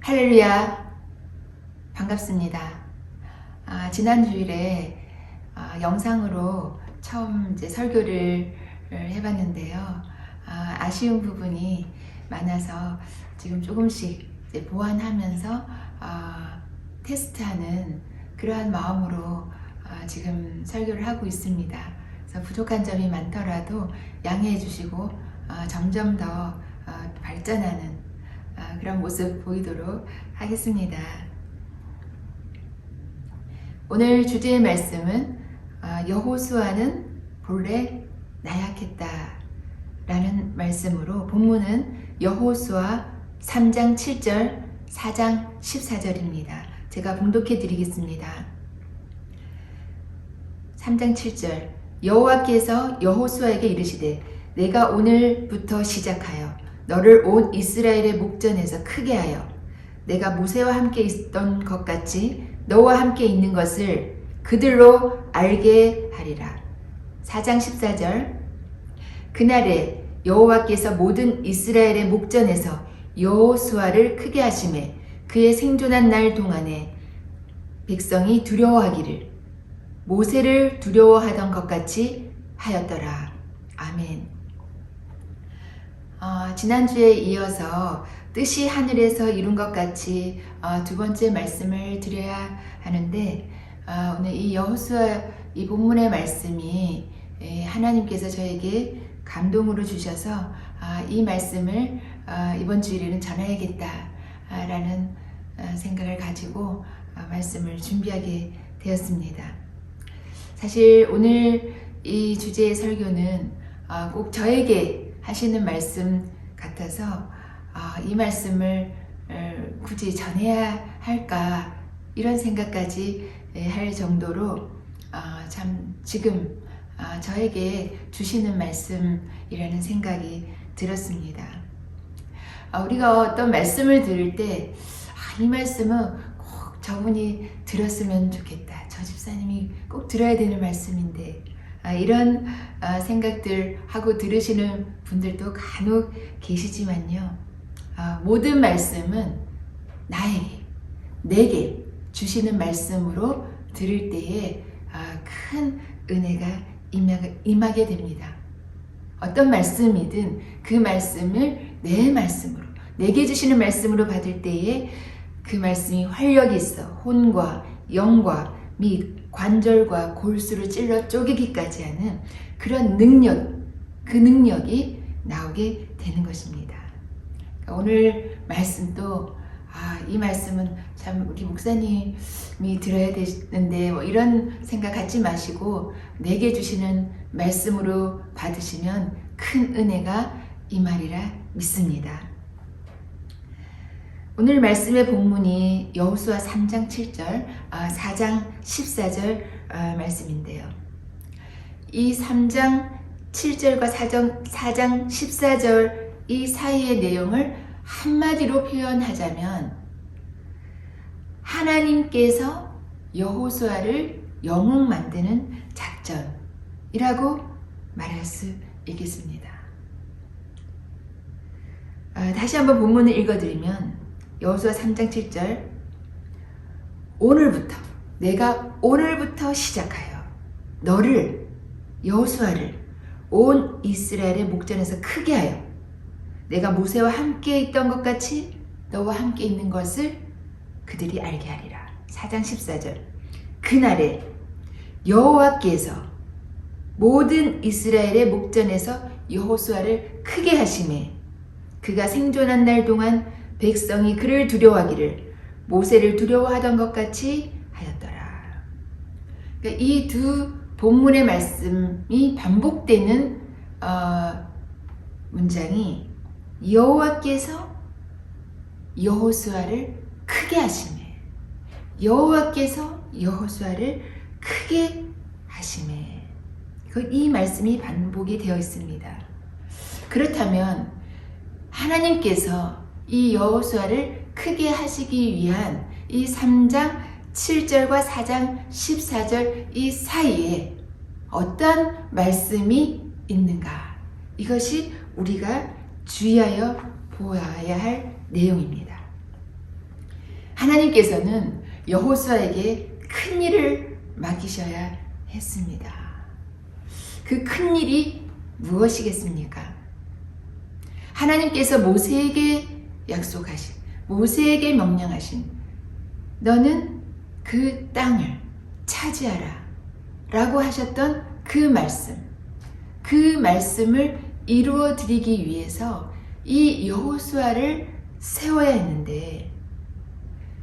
할렐루야, 반갑습니다. 지난 주일에 영상으로 처음 이제 설교를 해봤는데요. 아쉬운 부분이 많아서 지금 조금씩 이제 보완하면서 테스트하는 그러한 마음으로 지금 설교를 하고 있습니다. 그래서 부족한 점이 많더라도 양해해 주시고 점점 더 발전하는 그런 모습 보이도록 하겠습니다. 오늘 주제의 말씀은 여호수아는 본래 나약했다 라는 말씀으로, 본문은 여호수아 3장 7절 4장 14절입니다. 제가 봉독해 드리겠습니다. 3장 7절 여호와께서 여호수아에게 이르시되 내가 오늘부터 시작하여 너를 온 이스라엘의 목전에서 크게 하여 내가 모세와 함께 있던 것 같이 너와 함께 있는 것을 그들로 알게 하리라. 4장 14절 그날에 여호와께서 모든 이스라엘의 목전에서 여호수아를 크게 하시매 그의 생존한 날 동안에 백성이 두려워하기를 모세를 두려워하던 것 같이 하였더라. 아멘. 지난주에 이어서 뜻이 하늘에서 이룬 것 같이 두 번째 말씀을 드려야 하는데, 오늘 이 여호수아 이 본문의 말씀이 하나님께서 저에게 감동으로 주셔서 이 말씀을 이번 주일에는 전해야겠다라는 생각을 가지고 말씀을 준비하게 되었습니다. 사실 오늘 이 주제의 설교는 꼭 저에게 하시는 말씀 같아서 이 말씀을 굳이 전해야 할까 이런 생각까지 할 정도로 참 지금 저에게 주시는 말씀이라는 생각이 들었습니다. 우리가 어떤 말씀을 들을 때 이 말씀은 꼭 저분이 들었으면 좋겠다, 저 집사님이 꼭 들어야 되는 말씀인데, 이런 생각들 하고 들으시는 분들도 간혹 계시지만요, 모든 말씀은 내게 주시는 말씀으로 들을 때에 큰 은혜가 임하게 됩니다. 어떤 말씀이든 그 말씀을 내 말씀으로, 내게 주시는 말씀으로 받을 때에 그 말씀이 활력이 있어 혼과 영과 및 관절과 골수를 찔러 쪼개기까지 하는 그런 능력, 그 능력이 나오게 되는 것입니다. 오늘 말씀도 이 말씀은 참 우리 목사님이 들어야 되는데 이런 생각 갖지 마시고 내게 주시는 말씀으로 받으시면 큰 은혜가 임하리라 믿습니다. 오늘 말씀의 본문이 여호수아 3장 7절, 4장 14절 말씀인데요. 이 3장 7절과 4장 14절 이 사이의 내용을 한마디로 표현하자면 하나님께서 여호수아를 영웅 만드는 작전이라고 말할 수 있겠습니다. 다시 한번 본문을 읽어드리면 여호수아 3장 7절 내가 오늘부터 시작하여 너를 여호수아를 온 이스라엘의 목전에서 크게 하여 내가 모세와 함께 있던 것 같이 너와 함께 있는 것을 그들이 알게 하리라. 4장 14절 그날에 여호와께서 모든 이스라엘의 목전에서 여호수아를 크게 하시매 그가 생존한 날 동안 백성이 그를 두려워하기를 모세를 두려워하던 것 같이 하였더라. 그러니까 이 두 본문의 말씀이 반복되는 문장이 여호와께서 여호수아를 크게 하시매, 여호와께서 여호수아를 크게 하시매, 이 말씀이 반복이 되어 있습니다. 그렇다면 하나님께서 이 여호수아를 크게 하시기 위한 이 3장 7절과 4장 14절 이 사이에 어떤 말씀이 있는가? 이것이 우리가 주의하여 보아야 할 내용입니다. 하나님께서는 여호수아에게 큰 일을 맡기셔야 했습니다. 그 큰 일이 무엇이겠습니까? 하나님께서 모세에게 약속하신, 모세에게 명령하신 너는 그 땅을 차지하라 라고 하셨던 그 말씀을 이루어 드리기 위해서 이 여호수아를 세워야 했는데,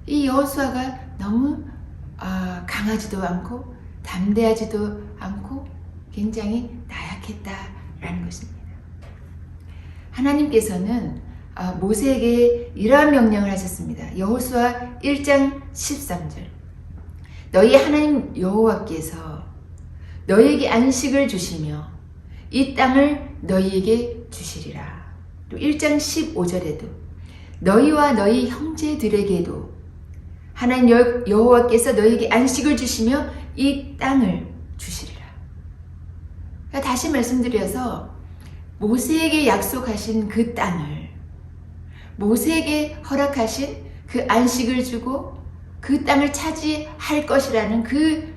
이 여호수아가 너무 강하지도 않고 담대하지도 않고 굉장히 나약했다라는 것입니다. 하나님께서는 모세에게 이러한 명령을 하셨습니다. 여호수아 1장 13절, 너희 하나님 여호와께서 너희에게 안식을 주시며 이 땅을 너희에게 주시리라. 또 1장 15절에도 너희와 너희 형제들에게도 하나님 여호와께서 너희에게 안식을 주시며 이 땅을 주시리라. 다시 말씀드려서 모세에게 약속하신 그 땅을, 모세에게 허락하신 그 안식을 주고 그 땅을 차지할 것이라는 그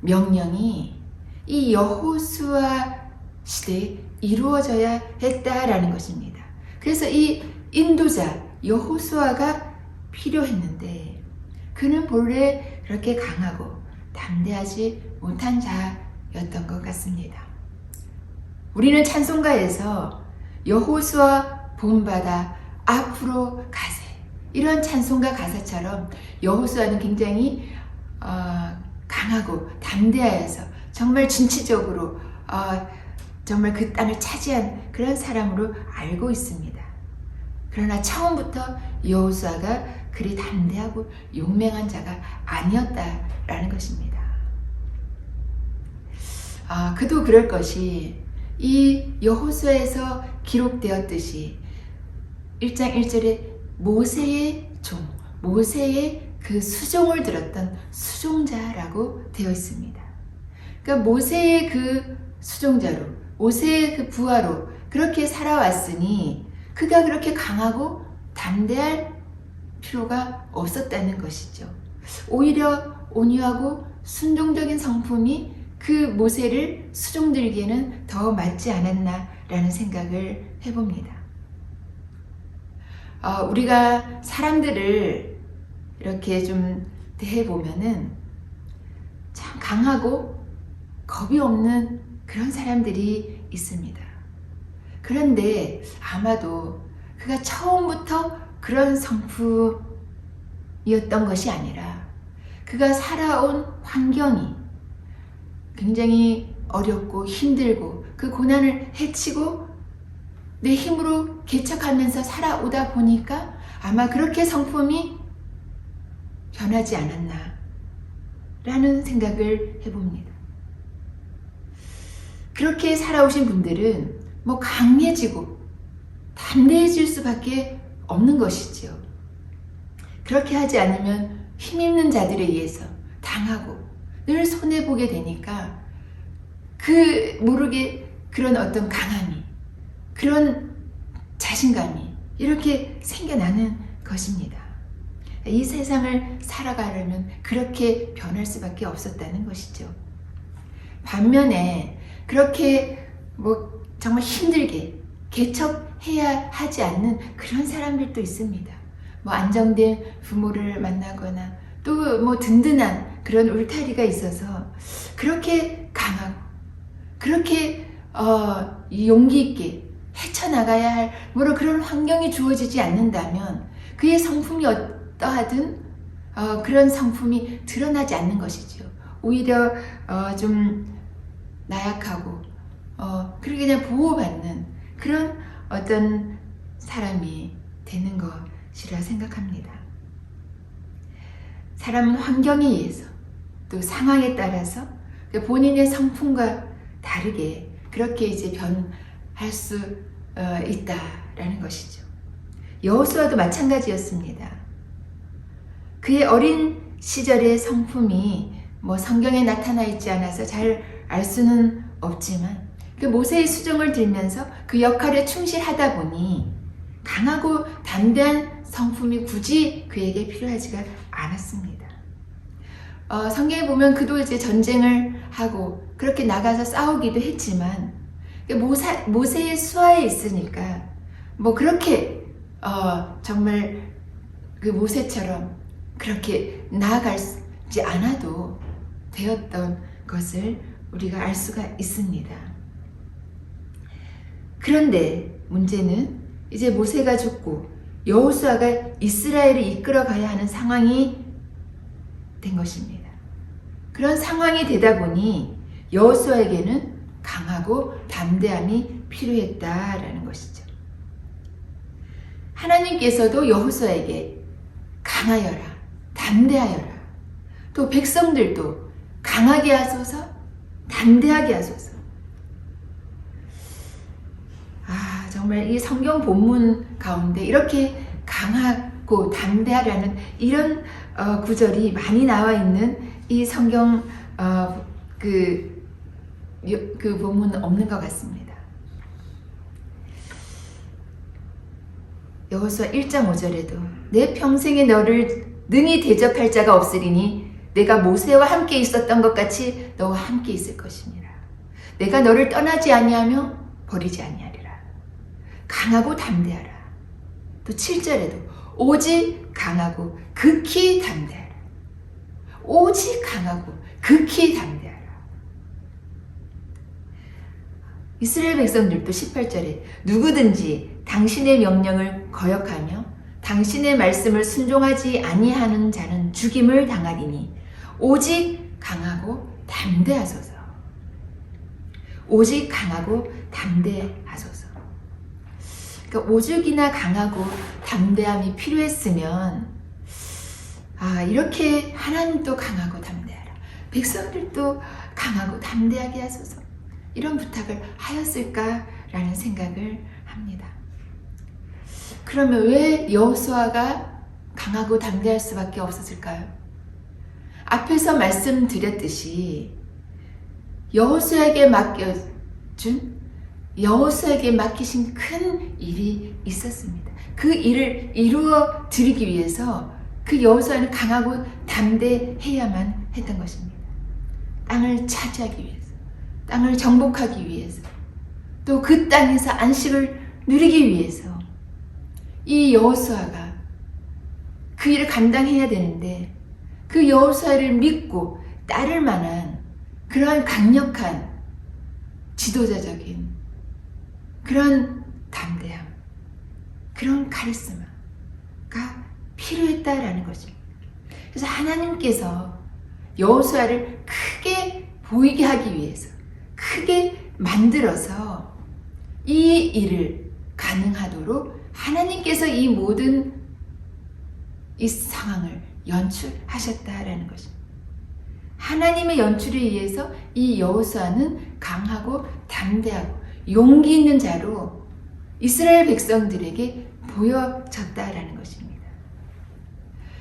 명령이 이 여호수아 시대에 이루어져야 했다라는 것입니다. 그래서 이 인도자 여호수아가 필요했는데, 그는 본래 그렇게 강하고 담대하지 못한 자였던 것 같습니다. 우리는 찬송가에서 여호수아 본받아 앞으로 가세, 이런 찬송가 가사처럼 여호수아는 굉장히 강하고 담대하여서 정말 진취적으로 정말 그 땅을 차지한 그런 사람으로 알고 있습니다. 그러나 처음부터 여호수아가 그리 담대하고 용맹한 자가 아니었다라는 것입니다. 그도 그럴 것이 이 여호수아에서 기록되었듯이 1장 1절에 모세의 종, 모세의 그 수종을 들었던 수종자라고 되어 있습니다. 그러니까 모세의 그 수종자로, 모세의 그 부하로 그렇게 살아왔으니 그가 그렇게 강하고 담대할 필요가 없었다는 것이죠. 오히려 온유하고 순종적인 성품이 그 모세를 수종들기에는 더 맞지 않았나라는 생각을 해봅니다. 우리가 사람들을 이렇게 좀 대해보면은 참 강하고 겁이 없는 그런 사람들이 있습니다. 그런데 아마도 그가 처음부터 그런 성품이었던 것이 아니라 그가 살아온 환경이 굉장히 어렵고 힘들고 그 고난을 헤치고 내 힘으로 개척하면서 살아오다 보니까 아마 그렇게 성품이 변하지 않았나 라는 생각을 해봅니다. 그렇게 살아오신 분들은 뭐 강해지고 담대해질 수밖에 없는 것이지요. 그렇게 하지 않으면 힘있는 자들에 의해서 당하고 늘 손해보게 되니까 그 모르게 그런 어떤 강함이, 그런 자신감이 이렇게 생겨나는 것입니다. 이 세상을 살아가려면 그렇게 변할 수밖에 없었다는 것이죠. 반면에 그렇게 뭐 정말 힘들게 개척해야 하지 않는 그런 사람들도 있습니다. 뭐 안정된 부모를 만나거나 또 뭐 든든한 그런 울타리가 있어서 그렇게 강하고 그렇게 용기 있게 헤쳐나가야 할 뭐로 그런 환경이 주어지지 않는다면 그의 성품이 어떠하든 그런 성품이 드러나지 않는 것이죠. 오히려 좀 나약하고 그렇게 그냥 보호받는 그런 어떤 사람이 되는 것이라 생각합니다. 사람은 환경에 의해서 또 상황에 따라서 본인의 성품과 다르게 그렇게 이제 변할 수 있다라는 것이죠. 여호수아도 마찬가지였습니다. 그의 어린 시절의 성품이 뭐 성경에 나타나 있지 않아서 잘 알 수는 없지만 그 모세의 수종을 들면서 그 역할에 충실하다 보니 강하고 담대한 성품이 굳이 그에게 필요하지가 않았습니다. 성경에 보면 그도 이제 전쟁을 하고 그렇게 나가서 싸우기도 했지만 모세의 수하에 있으니까 뭐 그렇게 정말 그 모세처럼 그렇게 나아가지 않아도 되었던 것을 우리가 알 수가 있습니다. 그런데 문제는 이제 모세가 죽고 여호수아가 이스라엘을 이끌어 가야 하는 상황이 된 것입니다. 그런 상황이 되다 보니 여호수아에게는 강하고 담대함이 필요했다라는 것이죠. 하나님께서도 여호수아에게 강하여라, 담대하여라, 또 백성들도 강하게 하소서, 담대하게 하소서. 정말 이 성경 본문 가운데 이렇게 강하고 담대하라는 이런 구절이 많이 나와 있는 이 성경 그 본문은 없는 것 같습니다. 여호수아 1장 5절에도 내 평생에 너를 능히 대적할 자가 없으리니 내가 모세와 함께 있었던 것 같이 너와 함께 있을 것이니라. 내가 너를 떠나지 아니하며 버리지 아니하리라. 강하고 담대하라. 또 7절에도 오직 강하고 극히 담대하라. 오직 강하고 극히 담대하라. 이스라엘 백성들도 18절에 누구든지 당신의 명령을 거역하며 당신의 말씀을 순종하지 아니하는 자는 죽임을 당하리니 오직 강하고 담대하소서. 오직 강하고 담대하소서. 그러니까 오죽이나 강하고 담대함이 필요했으면 이렇게 하나님도 강하고 담대하라, 백성들도 강하고 담대하게 하소서, 이런 부탁을 하였을까라는 생각을 합니다. 그러면 왜 여호수아가 강하고 담대할 수밖에 없었을까요? 앞에서 말씀드렸듯이 여호수아에게 맡기신 큰 일이 있었습니다. 그 일을 이루어 드리기 위해서 그 여호수아는 강하고 담대해야만 했던 것입니다. 땅을 차지하기 위해서, 땅을 정복하기 위해서, 또 그 땅에서 안식을 누리기 위해서 이 여호수아가 그 일을 감당해야 되는데 그 여호수아를 믿고 따를 만한 그러한 강력한 지도자적인 그런 담대함, 그런 카리스마가 필요했다라는 것입니다. 그래서 하나님께서 여호수아를 크게 보이게 하기 위해서 크게 만들어서 이 일을 가능하도록 하나님께서 이 모든 이 상황을 연출하셨다라는 것입니다. 하나님의 연출에 의해서 이 여호수아는 강하고 담대하고 용기 있는 자로 이스라엘 백성들에게 보여졌다라는 것입니다.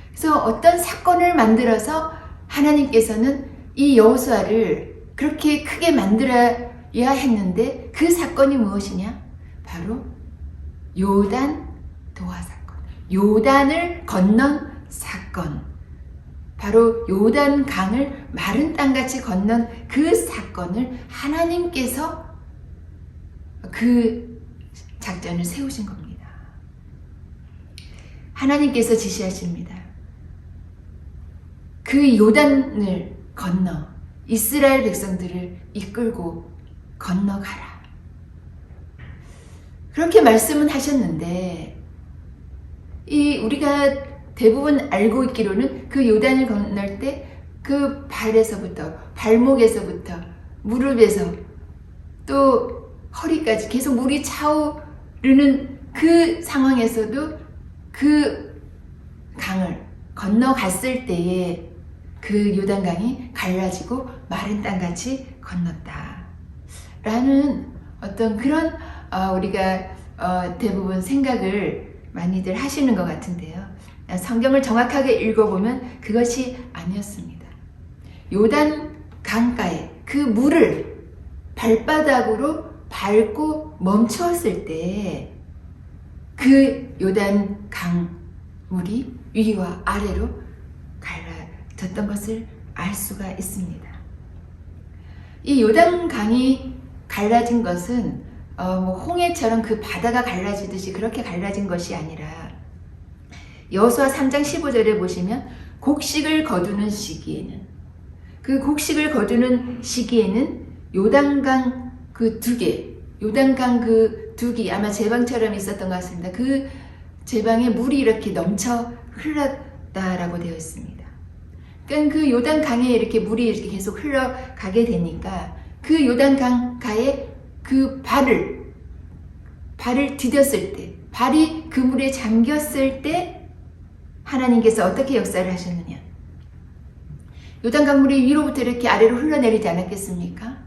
그래서 어떤 사건을 만들어서 하나님께서는 이 여호수아를 그렇게 크게 만들어야 했는데 그 사건이 무엇이냐? 바로 요단 도하 사건, 요단을 건넌 사건, 바로 요단 강을 마른 땅같이 건넌 그 사건을 하나님께서 그 작전을 세우신 겁니다. 하나님께서 지시하십니다. 그 요단을 건너 이스라엘 백성들을 이끌고 건너가라. 그렇게 말씀은 하셨는데 우리가 대부분 알고 있기로는 그 요단을 건널 때 그 발에서부터 발목에서부터 무릎에서 또 허리까지 계속 물이 차오르는 그 상황에서도 그 강을 건너갔을 때에 그 요단강이 갈라지고 마른 땅같이 건넜다 라는 어떤 그런 우리가 대부분 생각을 많이들 하시는 것 같은데요. 성경을 정확하게 읽어보면 그것이 아니었습니다. 요단 강가에 그 물을 발바닥으로 밟고 멈추었을 때 그 요단 강 물이 위와 아래로 갈라졌던 것을 알 수가 있습니다. 이 요단강이 갈라진 것은 홍해처럼 그 바다가 갈라지듯이 그렇게 갈라진 것이 아니라 여호수아 3장 15절에 보시면 곡식을 거두는 시기에는, 그 곡식을 거두는 시기에는 요단강 그 두 개, 요단강 그 두 개 아마 제방처럼 있었던 것 같습니다. 그 제방에 물이 이렇게 넘쳐 흘렀다라고 되어 있습니다. 그러니까 그 요단강에 이렇게 물이 이렇게 계속 흘러가게 되니까 그 요단강가에 그 발을 디뎠을 때, 발이 그 물에 잠겼을 때 하나님께서 어떻게 역사를 하셨느냐. 요단강물이 위로부터 이렇게 아래로 흘러내리지 않았겠습니까?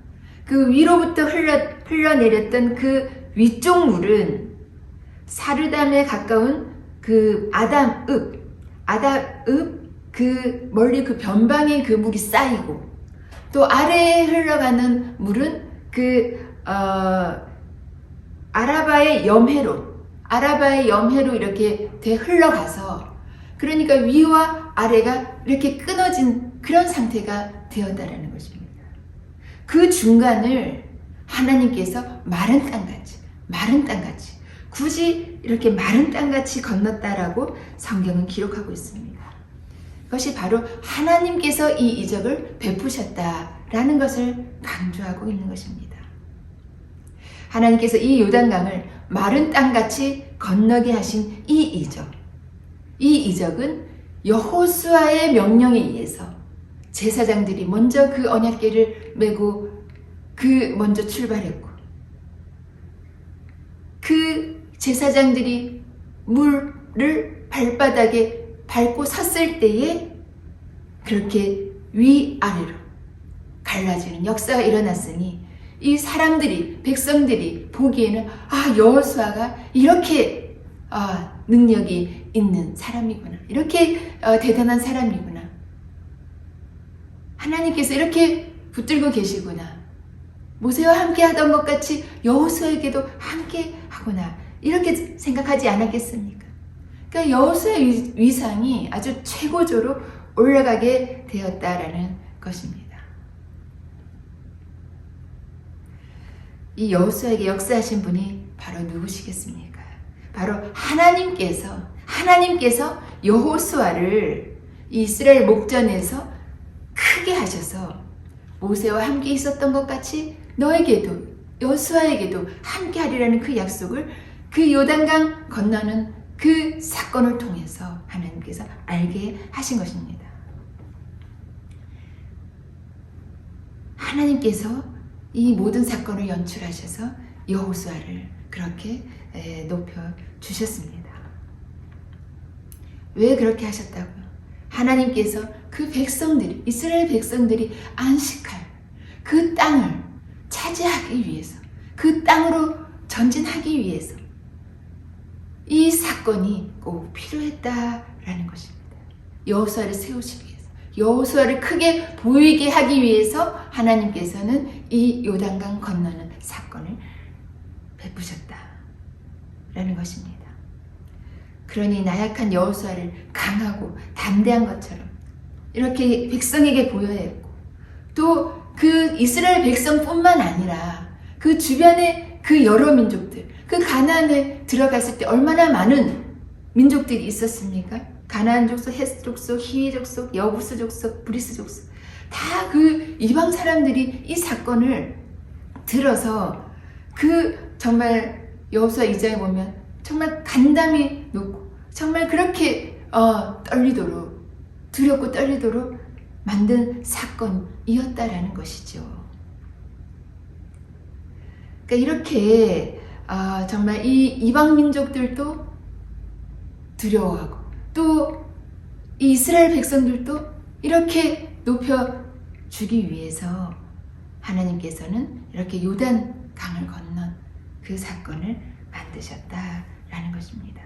그 위로부터 흘러내렸던 그 위쪽 물은 사르담에 가까운 그 아담읍 그 멀리 그 변방에 그 물이 쌓이고, 또 아래에 흘러가는 물은 그 아라바의 염해로 이렇게 흘러가서, 그러니까 위와 아래가 이렇게 끊어진 그런 상태가 되었다라는 것입니다. 그 중간을 하나님께서 마른 땅같이 굳이 이렇게 마른 땅같이 건넜다라고 성경은 기록하고 있습니다. 그것이 바로 하나님께서 이 이적을 베푸셨다라는 것을 강조하고 있는 것입니다. 하나님께서 이 요단강을 마른 땅같이 건너게 하신 이 이적은 여호수아의 명령에 의해서 제사장들이 먼저 그 언약궤를 메고 먼저 출발했고, 그 제사장들이 물을 발바닥에 밟고 섰을 때에 그렇게 위아래로 갈라지는 역사가 일어났으니, 이 백성들이 보기에는 여호수아가 이렇게 능력이 있는 사람이구나, 이렇게 대단한 사람이구나, 하나님께서 이렇게 붙들고 계시구나, 모세와 함께 하던 것 같이 여호수아에게도 함께 하구나, 이렇게 생각하지 않았겠습니까? 그러니까 여호수아의 위상이 아주 최고조로 올라가게 되었다라는 것입니다. 이 여호수아에게 역사하신 분이 바로 누구시겠습니까? 바로 하나님께서 여호수아를 이스라엘 목전에서 크게 하셔서 모세와 함께 있었던 것 같이 너에게도, 여호수아에게도 함께 하리라는 그 약속을 그 요단강 건너는 그 사건을 통해서 하나님께서 알게 하신 것입니다. 하나님께서 이 모든 사건을 연출하셔서 여호수아를 그렇게 높여 주셨습니다. 왜 그렇게 하셨다고요? 하나님께서 그 백성들이, 이스라엘 백성들이 안식할 그 땅을 차지하기 위해서, 그 땅으로 전진하기 위해서 이 사건이 꼭 필요했다라는 것입니다. 여호수아를 세우시기 위해서, 여호수아를 크게 보이게 하기 위해서 하나님께서는 이 요단강 건너는 사건을 베푸셨다라는 것입니다. 그러니 나약한 여호수아를 강하고 담대한 것처럼 이렇게 백성에게 보여야 했고, 또 그 이스라엘 백성뿐만 아니라 그 주변의 그 여러 민족들, 그 가나안에 들어갔을 때 얼마나 많은 민족들이 있었습니까? 가나안 족속, 헷 족속, 히위 족속, 여부스 족속, 브리스 족속, 다 그 이방 사람들이 이 사건을 들어서 그 정말 여호수아 2장에 보면 정말 간담이 높고 정말 그렇게 떨리도록, 두렵고 떨리도록 만든 사건이었다라는 것이죠. 그러니까 이렇게 정말 이 이방 민족들도 두려워하고, 또 이 이스라엘 백성들도 이렇게 높여주기 위해서 하나님께서는 이렇게 요단 강을 건넌 그 사건을 만드셨다라는 것입니다.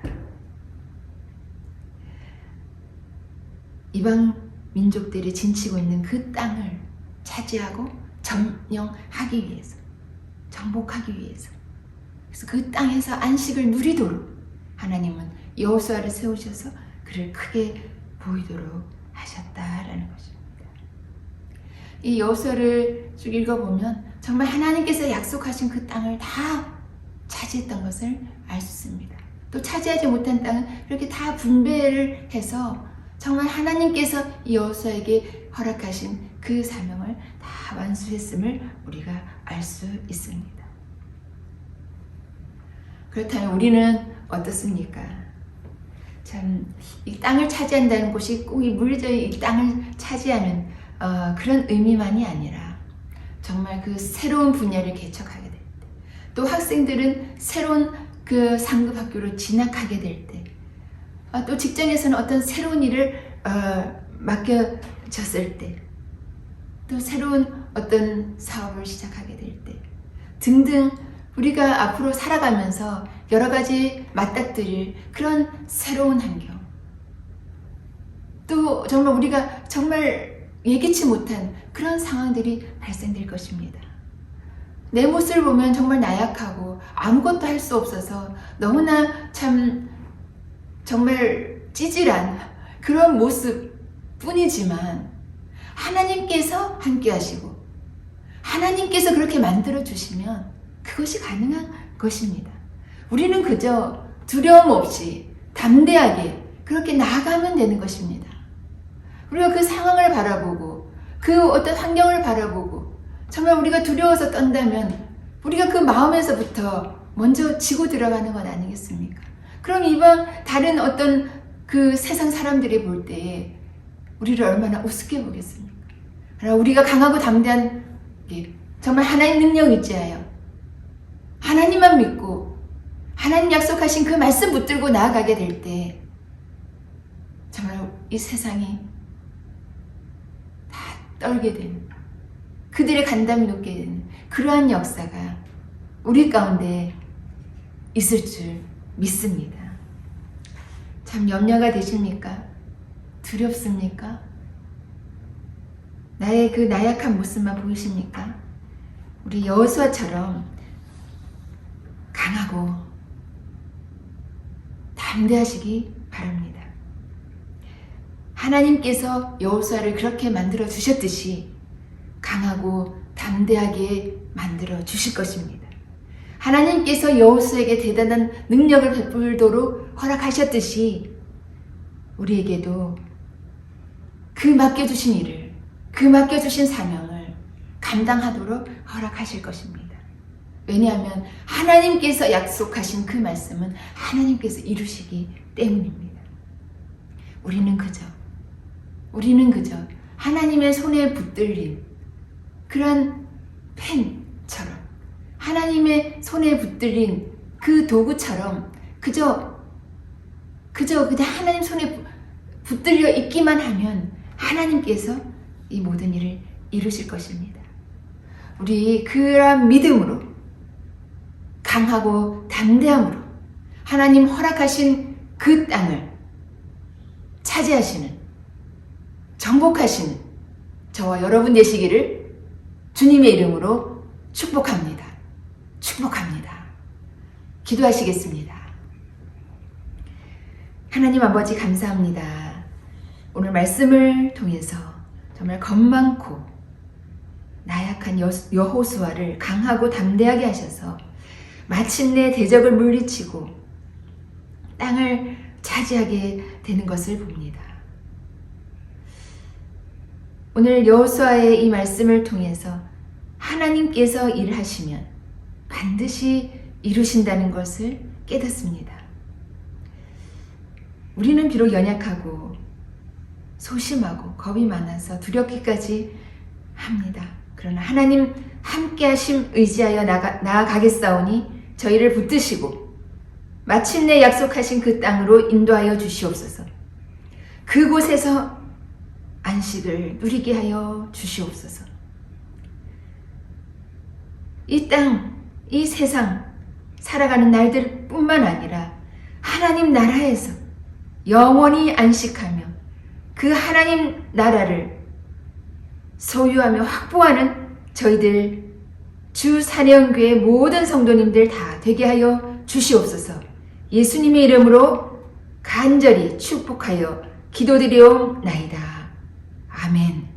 이방 민족들이 진치고 있는 그 땅을 차지하고 점령하기 위해서, 정복하기 위해서, 그래서 그 땅에서 안식을 누리도록 하나님은 여호수아를 세우셔서 그를 크게 보이도록 하셨다라는 것입니다. 이 여호수아를 쭉 읽어보면 정말 하나님께서 약속하신 그 땅을 다 차지했던 것을 알 수 있습니다. 또 차지하지 못한 땅은 이렇게 다 분배를 해서 정말 하나님께서 이 여호수아에게 허락하신 그 사명을 다 완수했음을 우리가 알 수 있습니다. 그렇다면 우리는 어떻습니까? 참, 이 땅을 차지한다는 것이 꼭 이 물리적인 이 땅을 차지하는 그런 의미만이 아니라 정말 그 새로운 분야를 개척하게 될 때, 또 학생들은 새로운 그 상급 학교로 진학하게 될 때, 또 직장에서는 어떤 새로운 일을 맡겨졌을 때, 또 새로운 어떤 사업을 시작하게 될 때 등등 우리가 앞으로 살아가면서 여러 가지 맞닥뜨릴 그런 새로운 환경, 또 정말 우리가 정말 예기치 못한 그런 상황들이 발생될 것입니다. 내 모습을 보면 정말 나약하고 아무것도 할 수 없어서 너무나 참 정말 찌질한 그런 모습 뿐이지만 하나님께서 함께 하시고 하나님께서 그렇게 만들어 주시면 그것이 가능한 것입니다. 우리는 그저 두려움 없이 담대하게 그렇게 나아가면 되는 것입니다. 우리가 그 상황을 바라보고 그 어떤 환경을 바라보고 정말 우리가 두려워서 떤다면 우리가 그 마음에서부터 먼저 지고 들어가는 것 아니겠습니까? 그럼 이방 다른 어떤 그 세상 사람들이 볼 때에 우리를 얼마나 우습게 보겠습니까? 그러나 우리가 강하고 담대한 정말 하나님 능력 의지하여 하나님만 믿고 하나님 약속하신 그 말씀 붙들고 나아가게 될 때 정말 이 세상이 다 떨게 되는, 그들의 간담이 높게 되는 그러한 역사가 우리 가운데 있을 줄 믿습니다. 참 염려가 되십니까? 두렵습니까? 나의 그 나약한 모습만 보이십니까? 우리 여호수아처럼 강하고 담대하시기 바랍니다. 하나님께서 여호수아를 그렇게 만들어 주셨듯이 강하고 담대하게 만들어 주실 것입니다. 하나님께서 여호수아에게 대단한 능력을 베풀도록 허락하셨듯이 우리에게도 그 맡겨주신 일을, 그 맡겨주신 사명을 감당하도록 허락하실 것입니다. 왜냐하면 하나님께서 약속하신 그 말씀은 하나님께서 이루시기 때문입니다. 우리는 그저 하나님의 손에 붙들린 그런 펜처럼, 하나님의 손에 붙들린 그 도구처럼 그냥 하나님 손에 붙들려 있기만 하면 하나님께서 이 모든 일을 이루실 것입니다. 우리 그런 믿음으로, 강하고 담대함으로 하나님 허락하신 그 땅을 차지하시는, 정복하시는 저와 여러분 되시기를 주님의 이름으로 축복합니다. 축복합니다. 기도하시겠습니다. 하나님 아버지 감사합니다. 오늘 말씀을 통해서 정말 겁많고 나약한 여호수아를 강하고 담대하게 하셔서 마침내 대적을 물리치고 땅을 차지하게 되는 것을 봅니다. 오늘 여호수아의 이 말씀을 통해서 하나님께서 일하시면 반드시 이루신다는 것을 깨닫습니다. 우리는 비록 연약하고 소심하고 겁이 많아서 두렵기까지 합니다. 그러나 하나님 함께 하심 의지하여 나아가겠사오니 저희를 붙드시고 마침내 약속하신 그 땅으로 인도하여 주시옵소서. 그곳에서 안식을 누리게 하여 주시옵소서. 이 땅, 이 세상 살아가는 날들 뿐만 아니라 하나님 나라에서 영원히 안식하며 그 하나님 나라를 소유하며 확보하는 저희들 주 사령교회 모든 성도님들 다 되게 하여 주시옵소서. 예수님의 이름으로 간절히 축복하여 기도드리옵나이다. 아멘.